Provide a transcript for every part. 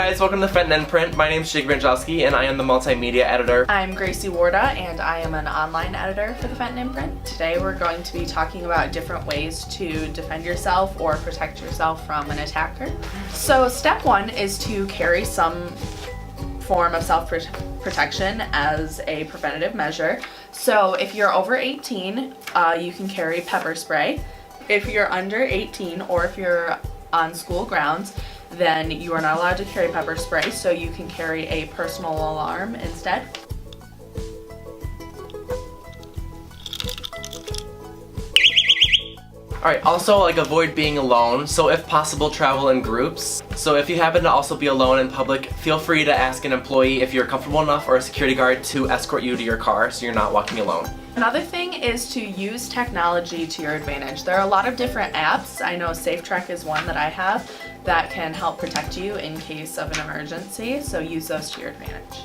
guys, welcome to Fenton and Print. My name is Jake Branjowski and I am the multimedia editor. I'm Gracie Warda and I am an online editor for the Fenton and Print. Today we're going to be talking about different ways to defend yourself or protect yourself from an attacker. So step one is to carry some form of self-protection as a preventative measure. So if you're over 18, you can carry pepper spray. If you're under 18 or if you're on school grounds, then you are not allowed to carry pepper spray, so you can carry a personal alarm instead. Alright, also avoid being alone, so if possible travel in groups. So if you happen to also be alone in public, feel free to ask an employee if you're comfortable enough or a security guard to escort you to your car so you're not walking alone. Another thing is to use technology to your advantage. There are a lot of different apps. I know SafeTrack is one that I have that can help protect you in case of an emergency, so use those to your advantage.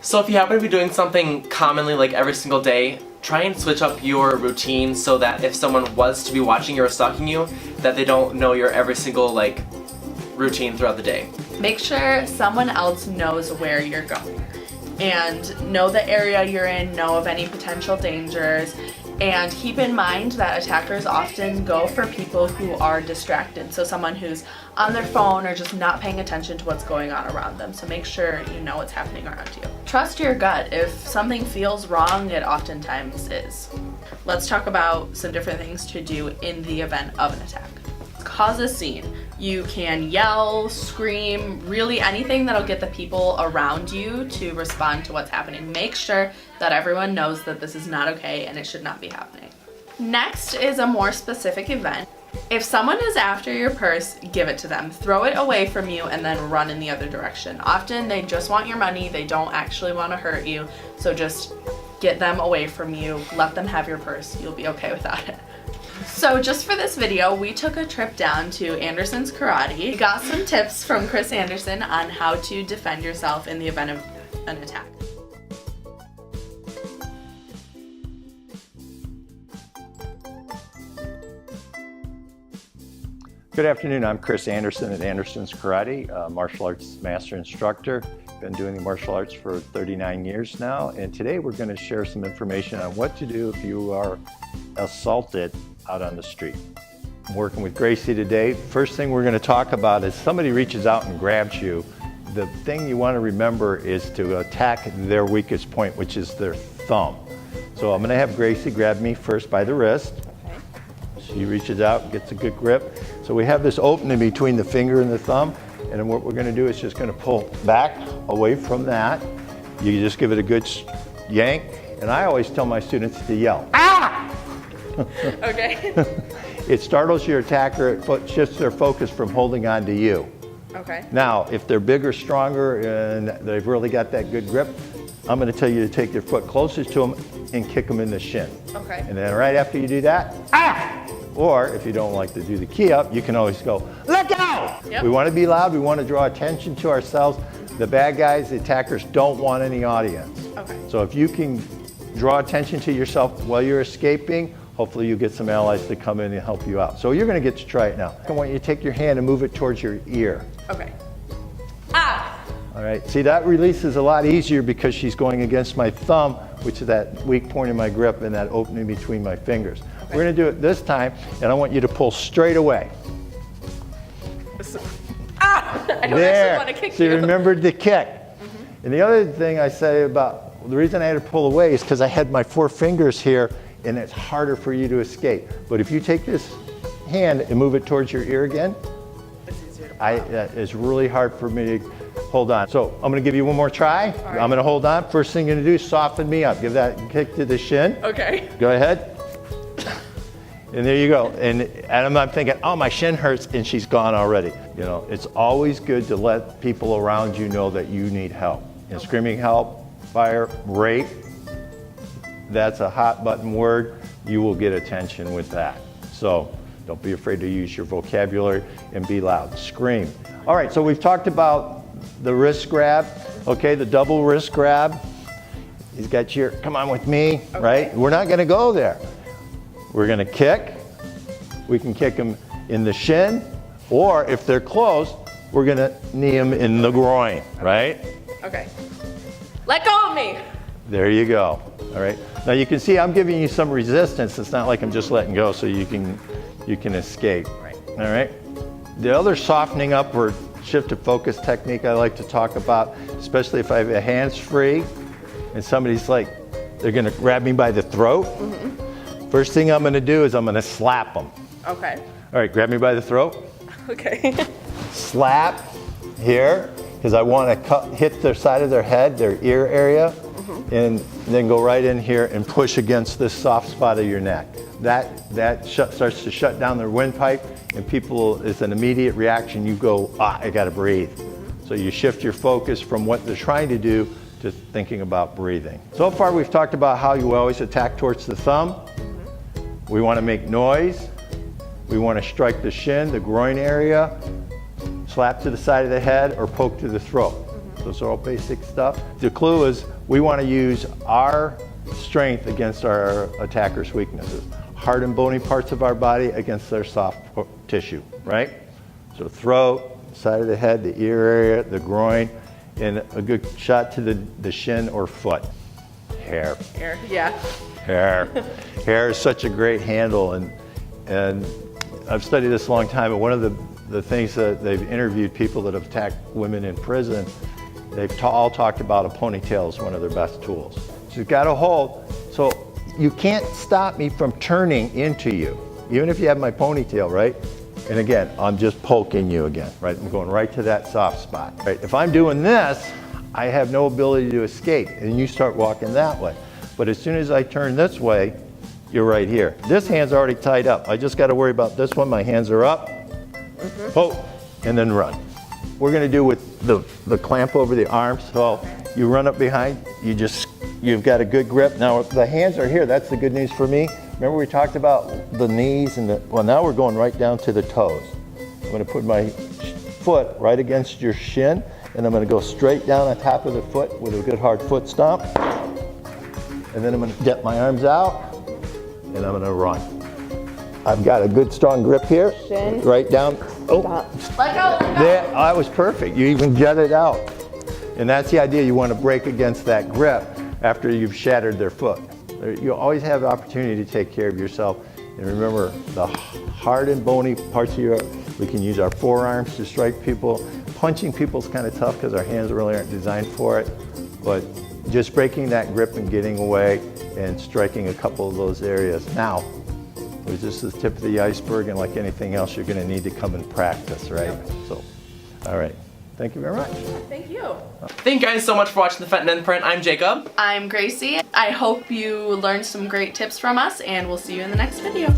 So if you happen to be doing something commonly every single day, try and switch up your routine so that if someone was to be watching you or stalking you, that they don't know your every single routine throughout the day. Make sure someone else knows where you're going and know the area you're in, know of any potential dangers, and keep in mind that attackers often go for people who are distracted. So someone who's on their phone or just not paying attention to what's going on around them. So make sure you know what's happening around you. Trust your gut. If something feels wrong, it oftentimes is. Let's talk about some different things to do in the event of an attack. Cause a scene. You can yell, scream, really anything that'll get the people around you to respond to what's happening. Make sure that everyone knows that this is not okay and it should not be happening. Next is a more specific event. If someone is after your purse, give it to them. Throw it away from you and then run in the other direction. Often they just want your money, they don't actually want to hurt you, so just get them away from you, let them have your purse, you'll be okay without it. So just for this video, we took a trip down to Anderson's Karate. We got some tips from Chris Anderson on how to defend yourself in the event of an attack. Good afternoon, I'm Chris Anderson at Anderson's Karate, martial arts master instructor. Been doing the martial arts for 39 years now, and today we're going to share some information on what to do if you are assaulted out on the street. I'm working with Gracie today. First thing we're going to talk about is somebody reaches out and grabs you. The thing you want to remember is to attack their weakest point, which is their thumb. So I'm going to have Gracie grab me first by the wrist. She reaches out, gets a good grip. So we have this opening between the finger and the thumb, and then what we're going to do is just going to pull back away from that. You just give it a good yank, and I always tell my students to yell, "Ah!" Okay. It startles your attacker, it shifts their focus from holding on to you. Okay. Now, if they're bigger, stronger, and they've really got that good grip, I'm going to tell you to take your foot closest to them and kick them in the shin. Okay. And then right after you do that, ah! Or if you don't like to do the key up, you can always go, "Let go!" Yep. We want to be loud, we want to draw attention to ourselves. The bad guys, the attackers, don't want any audience. Okay. So if you can draw attention to yourself while you're escaping, hopefully you get some allies to come in and help you out. So you're going to get to try it now. I want you to take your hand and move it towards your ear. Okay. Ah! All right, see, that release is a lot easier because she's going against my thumb, which is that weak point in my grip and that opening between my fingers. Okay. We're going to do it this time, and I want you to pull straight away. Ah! I don't there. actually want to kick So you remembered the kick. Mm-hmm. And the other thing I say about the reason I had to pull away is because I had my 4 fingers here, and it's harder for you to escape. But if you take this hand and move it towards your ear again, it's easier to it's really hard for me to hold on. So I'm gonna give you one more try. right. I'm gonna hold on. First thing you're gonna do is soften me up. Give that kick to the shin. Okay. Go ahead. And there you go. And I'm thinking, oh, my shin hurts, and she's gone already. You know, it's always good to let people around you know that you need help. And screaming help, fire, rape, that's a hot button word. You will get attention with that. So don't be afraid to use your vocabulary and be loud. Scream. All right, so we've talked about the wrist grab, okay, the double wrist grab. He's got your, come on with me, Okay. right? We're not gonna go there. We're gonna kick. We can kick them in the shin, or if they're close, we're gonna knee them in the groin, right? Okay. Let go of me. There you go, all right? Now you can see I'm giving you some resistance. It's not like I'm just letting go so you can escape, Right. all right? The other softening up or shift of focus technique I like to talk about, especially if I have a hands free and somebody's like, they're gonna grab me by the throat. First thing I'm gonna do is I'm gonna slap them. Okay. All right, grab me by the throat. Okay. Slap here, because I wanna hit their side of their head, their ear area, and then go right in here and push against this soft spot of your neck. That starts to shut down their windpipe, and people, it's an immediate reaction. You go, I gotta breathe. So you shift your focus from what they're trying to do to thinking about breathing. So far we've talked about how you always attack towards the thumb. We want to make noise. We want to strike the shin, the groin area, slap to the side of the head, or poke to the throat. Those are all basic stuff. The clue is we want to use our strength against our attacker's weaknesses. Hard and bony parts of our body against their soft tissue, right? So throat, side of the head, the ear area, the groin, and a good shot to the shin or foot. Hair. Here. Yeah. Hair. Hair is such a great handle, and I've studied this a long time, but one of the things that they've interviewed people that have attacked women in prison, they've all talked about a ponytail as one of their best tools. So you've got to hold, so you can't stop me from turning into you, even if you have my ponytail, right? And again, I'm just poking you again, right? I'm going right to that soft spot, right? If I'm doing this, I have no ability to escape, and you start walking that way. But as soon as I turn this way, you're right here. This hand's already tied up. I just got to worry about this one. My hands are up. Poke, and then run. We're going to do with the clamp over the arms. So you run up behind, you've got a good grip. Now the hands are here. That's the good news for me. Remember we talked about the knees and well, now we're going right down to the toes. I'm going to put my foot right against your shin, and I'm going to go straight down on top of the foot with a good hard foot stomp. And then I'm going to get my arms out, and I'm going to run. I've got a good strong grip here. Shin. Right down. Oh, Let go. there, I was perfect. You even jetted out. And that's the idea. You want to break against that grip after you've shattered their foot. You always have the opportunity to take care of yourself. And remember, the hard and bony parts of we can use our forearms to strike people. Punching people's kind of tough because our hands really aren't designed for it. But just breaking that grip and getting away and striking a couple of those areas. Now, it was just the tip of the iceberg, and like anything else, you're going to need to come and practice, right? Yep. So, all right. Thank you very much. Thank you. Thank you guys so much for watching the Fenton Imprint. I'm Jacob. I'm Gracie. I hope you learned some great tips from us, and we'll see you in the next video.